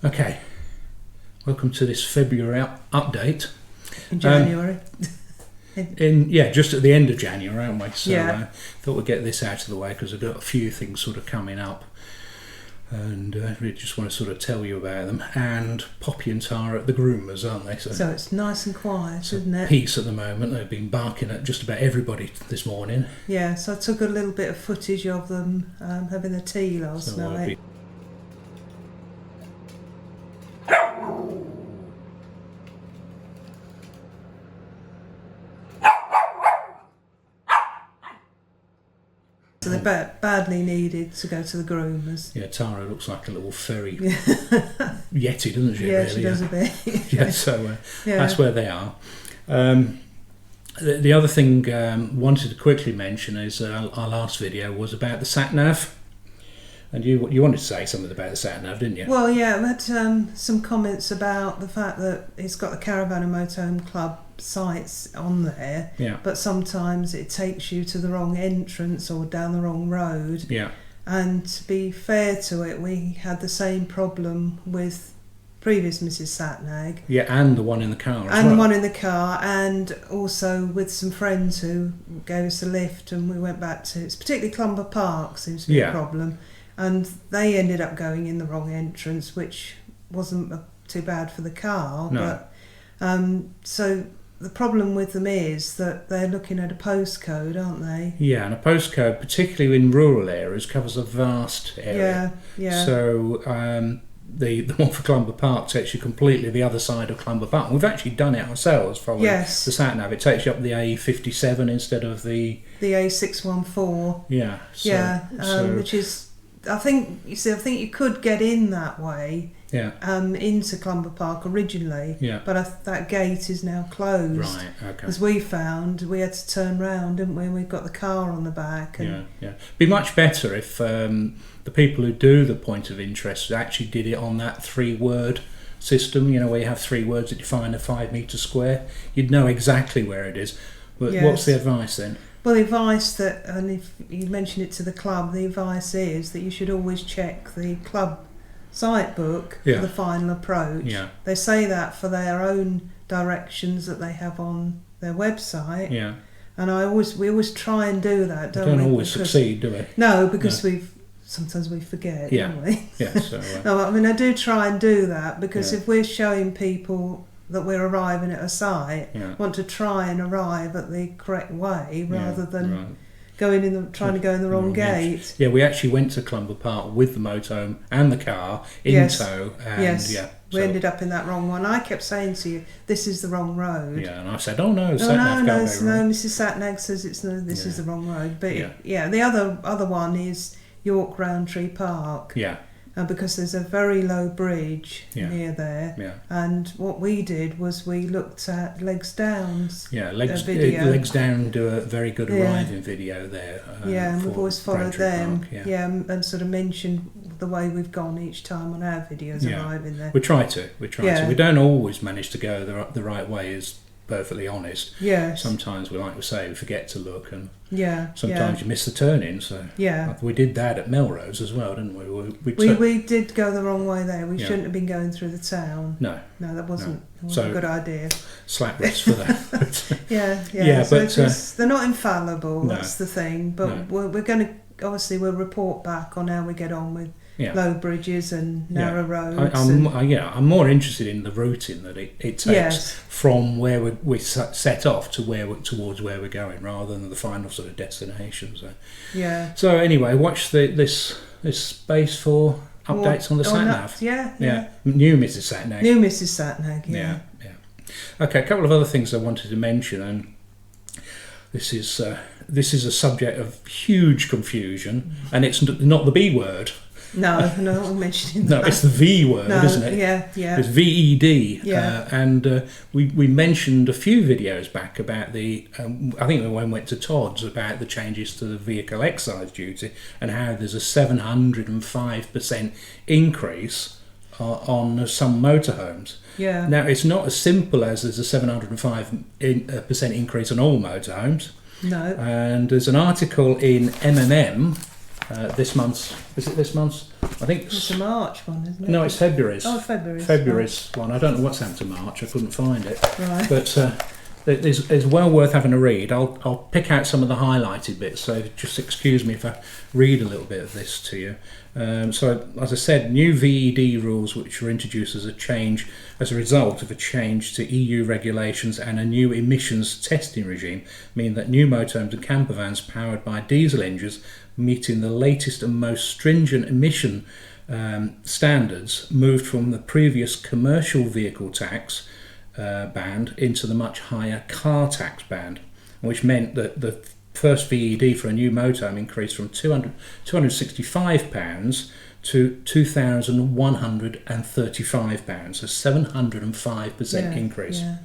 Okay, welcome to this February update. In January. Just at the end of January, aren't we? So yeah. Thought we'd get this out of the way because I've got a few things sort of coming up, and we just want to sort of tell you about them. And Poppy and Tara at the groomers, aren't they? So it's nice and quiet, isn't it? Peace at the moment. They've been barking at just about everybody this morning. Yeah, so I took a little bit of footage of them having a tea last night. So they're badly needed to go to the groomers. Yeah, Tara looks like a little furry yeti, doesn't she? Yeah, really? She does a bit. Yeah, so that's where they are. The other thing wanted to quickly mention is our last video was about the sat-nav. And you wanted to say something about the sat-nav, didn't you? Well, yeah, we had some comments about the fact that it's got the Caravan and Motorhome Club sites on there, but sometimes it takes you to the wrong entrance or down the wrong road. Yeah. And to be fair to it, we had the same problem with previous Mrs. Satnag. Yeah, and the one in the car and the one in the car, and also with some friends who gave us a lift, and we went back to, it's particularly Clumber Park seems to be a problem. And they ended up going in the wrong entrance, which wasn't too bad for the car. No. But so the problem with them is that they're looking at a postcode, aren't they? Yeah, and a postcode, particularly in rural areas, covers a vast area. Yeah. So the one for Clumber Park takes you completely the other side of Clumber Park. We've actually done it ourselves following the sat-nav. It takes you up the A57 instead of the A614. Yeah. Which is, I think you could get in that way. Yeah. Into Clumber Park originally. Yeah. But that gate is now closed. Right. Okay. As we found, we had to turn round, didn't we? And we've got the car on the back. And It'd be much better if the people who do the point of interest actually did it on that 3-word system. You know, where you have 3 words that define a 5 metre square. You'd know exactly where it is. But what's the advice then? Well, the advice and if you mention it to the club, the advice is that you should always check the club site book for the final approach. Yeah. They say that for their own directions that they have on their website. Yeah. And we always try and do that, don't we? Don't always succeed, do we? No, because sometimes we forget, don't we? Yeah. So, no, I mean, I do try and do that because if we're showing people that we're arriving at a site, want to try and arrive at the correct way rather than trying to go in the wrong gate. Yeah, we actually went to Clumber Park with the motorhome and the car in tow. And we ended up in that wrong one. I kept saying to you, this is the wrong road. Yeah, and I said, oh no, no, Mrs. Satnag says this is the wrong road. But the other one is York Roundtree Park. Yeah. Because there's a very low bridge near there. Yeah. And what we did was we looked at Legs Down's video. Legs Down do a very good arriving video there. And we've always followed them. Park, and sort of mentioned the way we've gone each time on our videos arriving there. We try to. We don't always manage to go the right way, is perfectly honest. Yes. Sometimes we forget to look, and sometimes you miss the turn-in. So we did that at Melrose as well, didn't we? We did go the wrong way there. We shouldn't have been going through the town. No, that wasn't a good idea. Slap wrist for that. So they're not infallible. No. That's the thing. But we're going to we'll report back on how we get on with low bridges and narrow roads. I'm more interested in the routing that it takes from where we set off to towards where we're going, rather than the final sort of destination. So anyway, watch this space for updates on the sat-nav. New Mrs. Satnag. New Mrs. Satnag. Yeah. Okay, a couple of other things I wanted to mention, and this is a subject of huge confusion, and it's not the B word. No, I'm mentioning that. No, it's the V word, isn't it? Yeah. It's VED. And we mentioned a few videos back about I think when we went to Todd's, about the changes to the Vehicle Excise Duty and how there's a 705% increase on some motorhomes. Yeah. Now, it's not as simple as there's a 705% increase on all motorhomes. No. And there's an article in MMM this month's. Is it this month's? I think it's a March one, isn't it? No, it's February's. Oh, February's. February's one. I don't know what's happened to March. I couldn't find it. Right. But it's well worth having a read. I'll pick out some of the highlighted bits. So just excuse me if I read a little bit of this to you. So as I said, new VED rules which were introduced as a result of a change to EU regulations and a new emissions testing regime mean that new motorhomes and campervans powered by diesel engines meeting the latest and most stringent emission standards moved from the previous commercial vehicle tax band into the much higher car tax band, which meant that the first VED for a new motorhome increased from £265 to £2,135, a 705% increase. Yeah.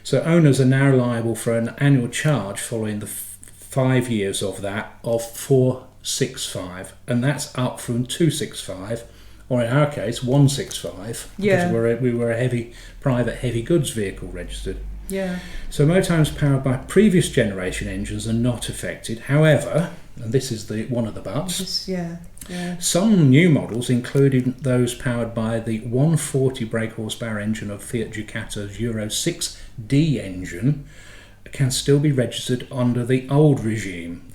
So owners are now liable for an annual charge following the 5 years of that of £465, and that's up from £265. Or in our case, 165, because we were a private heavy goods vehicle registered. Yeah. So motorhomes powered by previous generation engines are not affected. However, and this is one of the buts, some new models, including those powered by the 140 brake horsepower engine of Fiat Ducato's Euro 6D engine, can still be registered under the old regime,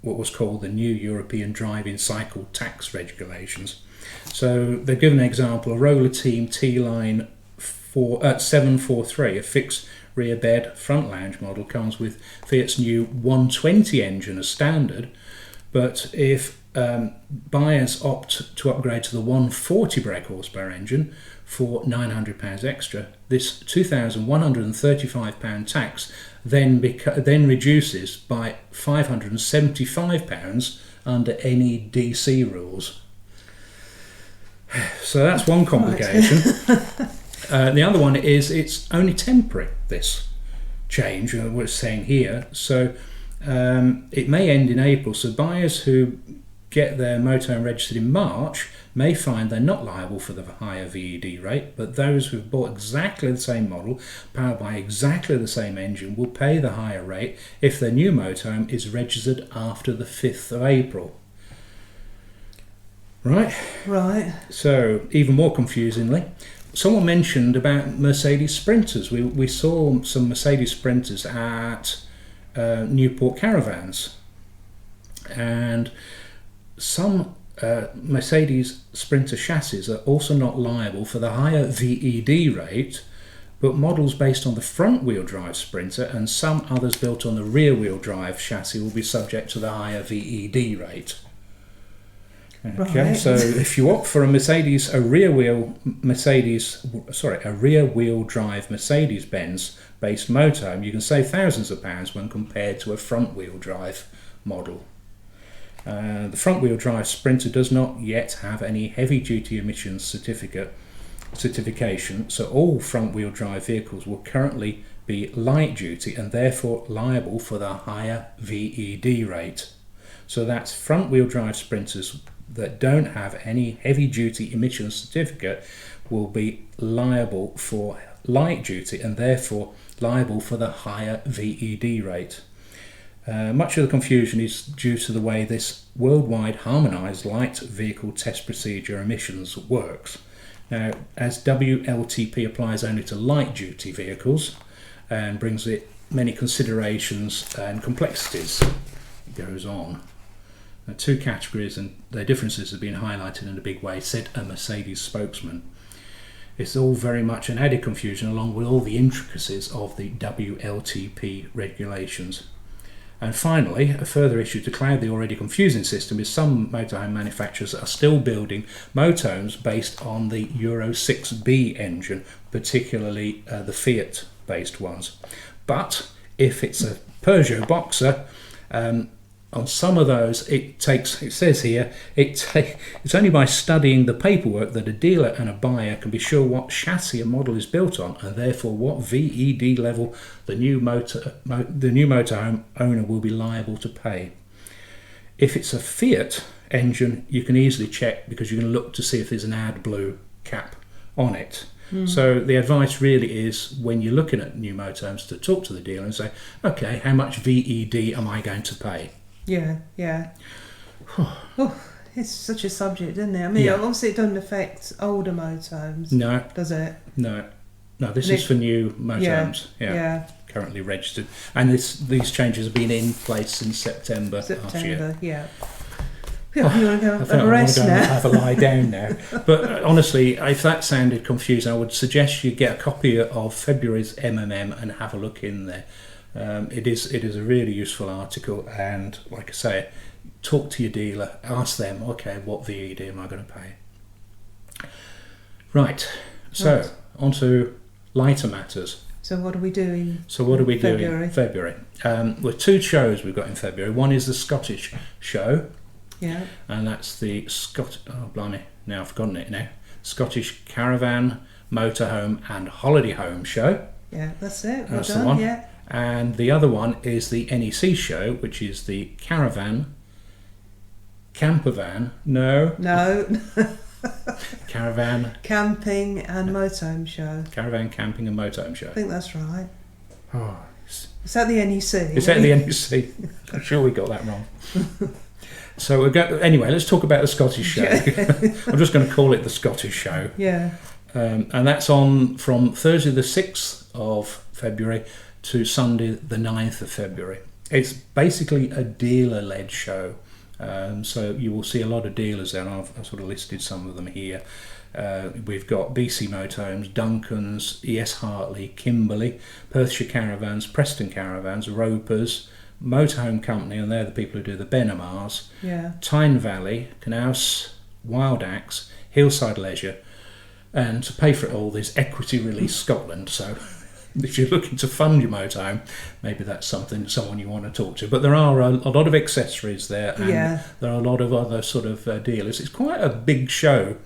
what was called the New European Driving Cycle Tax Regulations. So they've given an example: a Roller Team T-Line 743, a fixed rear bed front lounge model, comes with Fiat's new 120 engine as standard, but if buyers opt to upgrade to the 140 brake horsepower engine for £900 extra, this £2,135 tax then reduces by £575 under NEC rules. So that's one complication. The other one is it's only temporary, this change, we're saying here. So it may end in April. So buyers who get their motorhome registered in March may find they're not liable for the higher VED rate, but those who've bought exactly the same model, powered by exactly the same engine, will pay the higher rate if their new motorhome is registered after the 5th of April. Right. So, even more confusingly, someone mentioned about Mercedes Sprinters. We saw some Mercedes Sprinters at Newport Caravans, and some Mercedes Sprinter chassis are also not liable for the higher VED rate, but models based on the front-wheel drive Sprinter and some others built on the rear-wheel drive chassis will be subject to the higher VED rate. Okay, right. So if you opt for a rear-wheel drive Mercedes-Benz based motorhome, you can save thousands of pounds when compared to a front-wheel drive model. The front-wheel drive Sprinter does not yet have any heavy-duty emissions certification, so all front-wheel drive vehicles will currently be light-duty and therefore liable for the higher VED rate. So that's front-wheel drive Sprinters that don't have any heavy-duty emissions certificate will be liable for light-duty and therefore liable for the higher VED rate. Much of the confusion is due to the way this worldwide harmonised light vehicle test procedure emissions works. Now, as WLTP applies only to light-duty vehicles and brings it many considerations and complexities, it goes on. Now, two categories and their differences have been highlighted in a big way, said a Mercedes spokesman. It's all very much an added confusion along with all the intricacies of the WLTP regulations. And finally, a further issue to cloud the already confusing system is some motorhome manufacturers are still building motorhomes based on the Euro 6B engine, particularly the Fiat-based ones. But if it's a Peugeot Boxer, on some of those, it says here, it's only by studying the paperwork that a dealer and a buyer can be sure what chassis a model is built on, and therefore what VED level the new motorhome owner will be liable to pay. If it's a Fiat engine, you can easily check because you can look to see if there's an AdBlue cap on it. So the advice really is, when you're looking at new motorhomes, to talk to the dealer and say, okay, how much VED am I going to pay? Yeah. It's such a subject, isn't it? I mean, obviously it doesn't affect older motorhomes. No. Does it? No. This is for new motorhomes. Yeah. Currently registered. And these changes have been in place since September last year. Yeah. You want to go have a rest now? Have a lie down now. But honestly, if that sounded confusing, I would suggest you get a copy of February's MMM and have a look in there. It is a really useful article, and like I say, talk to your dealer, ask them, okay, what VED am I going to pay? Right, so on to lighter matters. So what are we doing? In February? Well, 2 shows we've got in February. One is the Scottish Show. Yeah. And that's the now I've forgotten it now. Scottish Caravan, Motorhome and Holiday Home Show. Yeah, that's it. That's the one. Yeah. And the other one is the NEC Show, which is the Caravan, Campervan. No. Caravan. Camping and Motorhome Show. Caravan, Camping and Motorhome Show. I think that's right. Oh, is that the NEC? Is that the NEC? I'm sure we got that wrong. So anyway, let's talk about the Scottish Show. I'm just going to call it the Scottish Show. Yeah. And that's on from Thursday the 6th of February to Sunday the 9th of February. It's basically a dealer-led show. So you will see a lot of dealers there. I've sort of listed some of them here. We've got BC Motorhomes, Duncan's, ES Hartley, Kimberley, Perthshire Caravans, Preston Caravans, Ropers, Motorhome Company, and they're the people who do the Benamars, Tyne Valley, Knaus, Wild Axe, Hillside Leisure, and to pay for it all there's Equity Release Scotland. So if you're looking to fund your motorhome, maybe that's someone you want to talk to. But there are a lot of accessories there, and there are a lot of other sort of dealers. It's quite a big show,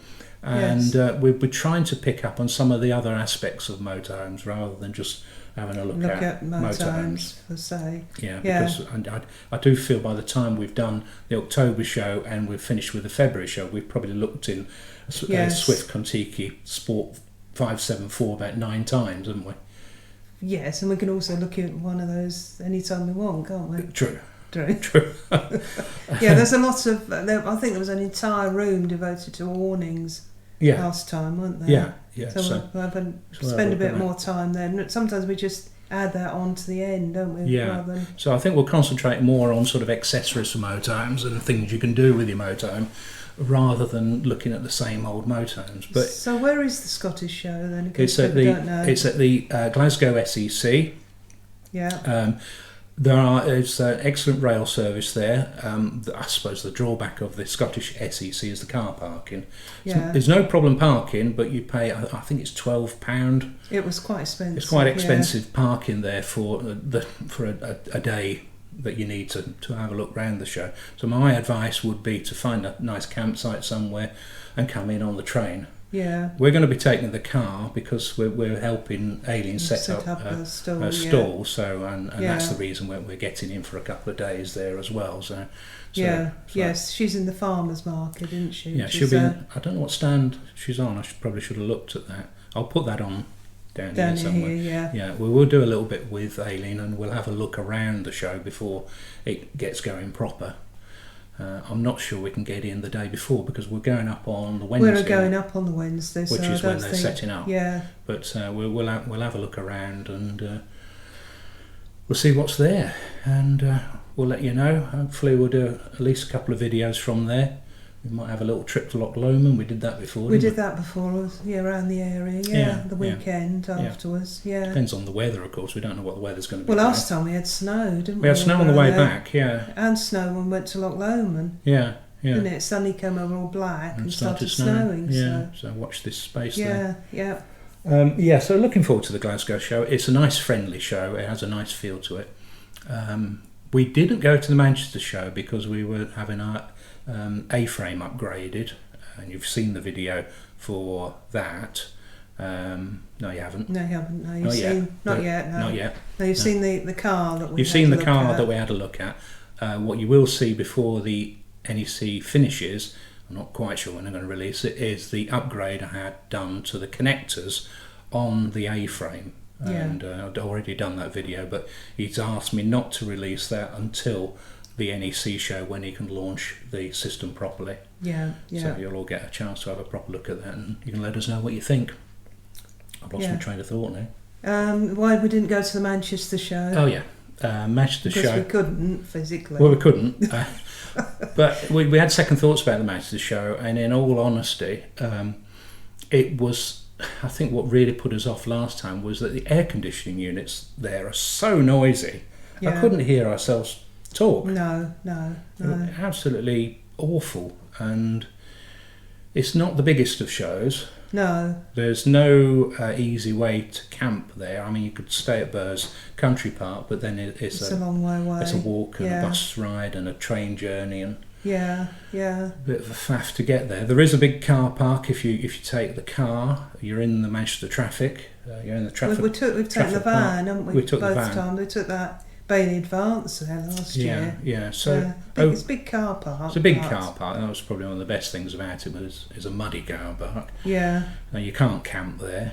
and we're trying to pick up on some of the other aspects of motorhomes rather than just having a look at motorhomes per se. Because I do feel by the time we've done the October show and we've finished with the February show, we've probably looked in Swift Contiki Sport 574 about 9 times, haven't we? Yes, and we can also look at one of those anytime we want, can't we? True. Yeah, there's a lot of. I think there was an entire room devoted to awnings last time, weren't there? Yeah. So we'll have spend a bit more time there. Sometimes we just add that on to the end, don't we? Yeah. So I think we'll concentrate more on sort of accessories for motorhomes and things you can do with your motorhome, rather than looking at the same old motorhomes. But so where is the Scottish Show then? It's at the Glasgow SEC. Yeah. There's an excellent rail service there. I suppose the drawback of the Scottish SEC is the car parking. Yeah. There's no problem parking, but you pay, I think it's £12. It was quite expensive. It's quite expensive parking there for a day that you need to have a look round the show. So my advice would be to find a nice campsite somewhere and come in on the train. Yeah. We're going to be taking the car because we're helping Aileen set up a stall. So and that's the reason we're getting in for a couple of days there as well. So yes, she's in the farmers market, isn't she? Yeah, she'll be. I don't know what stand she's on. I probably should have looked at that. I'll put that on down here somewhere. Yeah, we will do a little bit with Aileen and we'll have a look around the show before it gets going proper. I'm not sure we can get in the day before because we're going up on the Wednesday. We're going up on the Wednesday, which is when they're setting up. Yeah. But we'll have a look around and we'll see what's there, and we'll let you know. Hopefully, we'll do at least a couple of videos from there. We might have a little trip to Loch Lomond. We did that before. We did that before, around the area. The weekend afterwards. Yeah. Depends on the weather, of course. We don't know what the weather's going to be. Well, last time we had snow, didn't we? We had snow on the way back, and snow when we went to Loch Lomond. Yeah. Didn't it? Sunny came over all black and started snowing. So watch this space there. Yeah. So looking forward to the Glasgow show. It's a nice, friendly show. It has a nice feel to it. We didn't go to the Manchester show because we were having our A-frame upgraded, and you've seen the video for that. No, you haven't. No, you haven't. No, not yet. Not yet. No, you've seen the car that we. You've seen the car that we had a look at. What you will see before the NEC finishes, I'm not quite sure when I'm going to release it, is the upgrade I had done to the connectors on the A-frame. And I'd already done that video, but he's asked me not to release that until the NEC show when he can launch the system properly. Yeah. So you'll all get a chance to have a proper look at that, and you can let us know what you think. I've lost my train of thought now. Why we didn't go to the Manchester show? Oh yeah, Manchester show. Because we couldn't physically. Well, we couldn't. But we had second thoughts about the Manchester show, and in all honesty, it was, I think what really put us off last time was that the air conditioning units there are so noisy. I couldn't hear ourselves talk. No. Absolutely awful, and it's not the biggest of shows. No. There's no easy way to camp there. I mean, you could stay at Burrs Country Park, but then it's a long way away. It's a walk and a bus ride and a train journey, and a bit of a faff to get there. There is a big car park if you take the car. You're in the Manchester traffic. You're in the traffic. We've taken the van, haven't we? We took both the van. times. We took that Bailey Advance there last year. Yeah. So it's a big car park. It's a big car park. That was probably one of the best things about it. Is a muddy car park. Yeah. You can't camp there.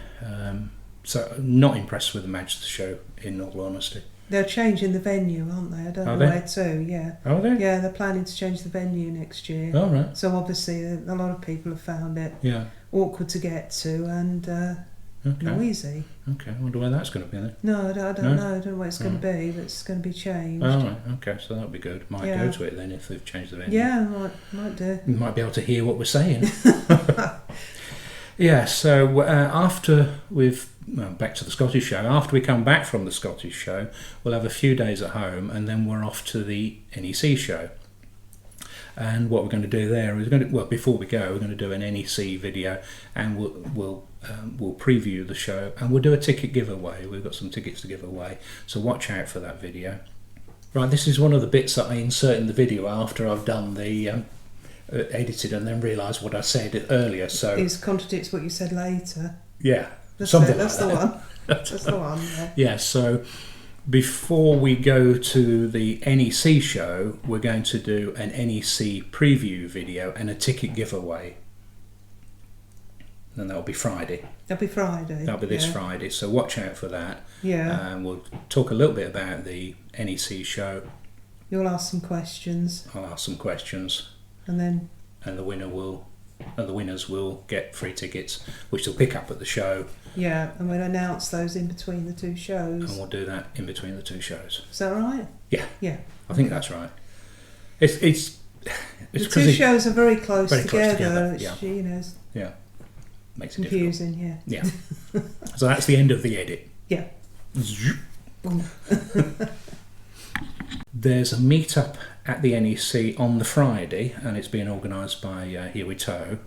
So not impressed with the Manchester show, in all honesty. They're changing the venue, aren't they? I don't know where to. Yeah. Are they? Yeah, they're planning to change the venue next year. Oh right. So obviously a lot of people have found it awkward to get to and noisy. Okay, I wonder where that's going to be then. No, I don't know. I don't know where it's going to be, but it's going to be changed. Oh right. Okay, so that'll be good. Might go to it then if they've changed the venue. Yeah, might do. You might be able to hear what we're saying. Yeah. So after we've back to the Scottish show. After we come back from the Scottish show, we'll have a few days at home, and then we're off to the NEC show. And what we're going to do there is before we go, we're going to do an NEC video, and we'll preview the show, and we'll do a ticket giveaway. We've got some tickets to give away, so watch out for that video. Right, this is one of the bits that I insert in the video after I've done the edited and then realised what I said earlier. So it contradicts what you said later. Yeah. That's the one. That's the one. Yeah. So before we go to the NEC show, we're going to do an NEC preview video and a ticket giveaway. And that'll be Friday. That'll be this Friday. So watch out for that. Yeah. And we'll talk a little bit about the NEC show. You'll ask some questions. I'll ask some questions. And the winners will get free tickets, which they'll pick up at the show. Yeah, and we'll announce those in between the two shows. And we'll do that in between the two shows. Is that right? Yeah. Yeah. I think that's right. It's the two shows are very close together. Yeah. Makes it confusing. Yeah. So that's the end of the edit. Yeah. There's a meet-up at the NEC on the Friday, and it's being organised by Here We Tow,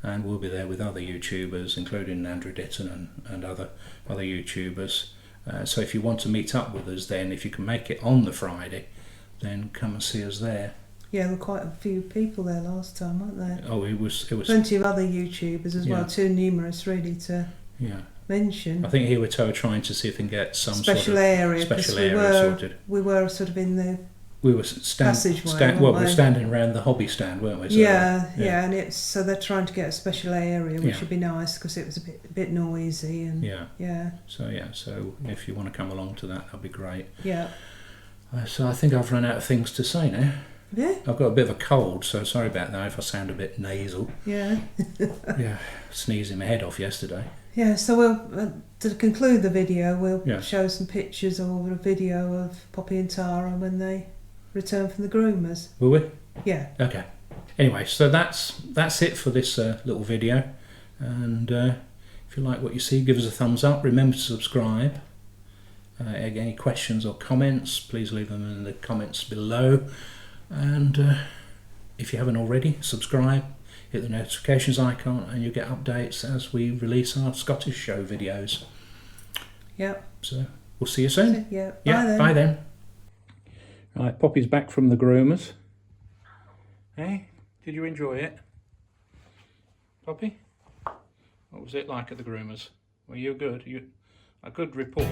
and we'll be there with other YouTubers, including Andrew Ditton and other YouTubers. So if you want to meet up with us, then if you can make it on the Friday, then come and see us there. Yeah, there were quite a few people there last time, weren't there? Oh, it was plenty of other YouTubers as well, too numerous really to mention. I think Here We Tow are trying to see if they can get some special sort of area sorted. We were sort of in the passageway. We're standing around the hobby stand, weren't we? So, yeah, and so they're trying to get a special area, which would be nice because it was a bit noisy and So if you want to come along to that, that'd be great. Yeah. So I think I've run out of things to say now. Yeah. I've got a bit of a cold, so sorry about that if I sound a bit nasal. Yeah. Sneezing my head off yesterday. Yeah, so we'll to conclude the video, we'll show some pictures or a video of Poppy and Tara when they return from the groomers. Will we? Yeah. Okay. Anyway, so that's it for this little video, and if you like what you see, give us a thumbs up. Remember to subscribe. Any questions or comments, please leave them in the comments below. And if you haven't already, subscribe, hit the notifications icon, and you'll get updates as we release our Scottish show videos. Yep. So we'll see you soon. Yeah. Bye then. Right, Poppy's back from the groomers. Hey, did you enjoy it? Poppy? What was it like at the groomers? Were you good? A good report.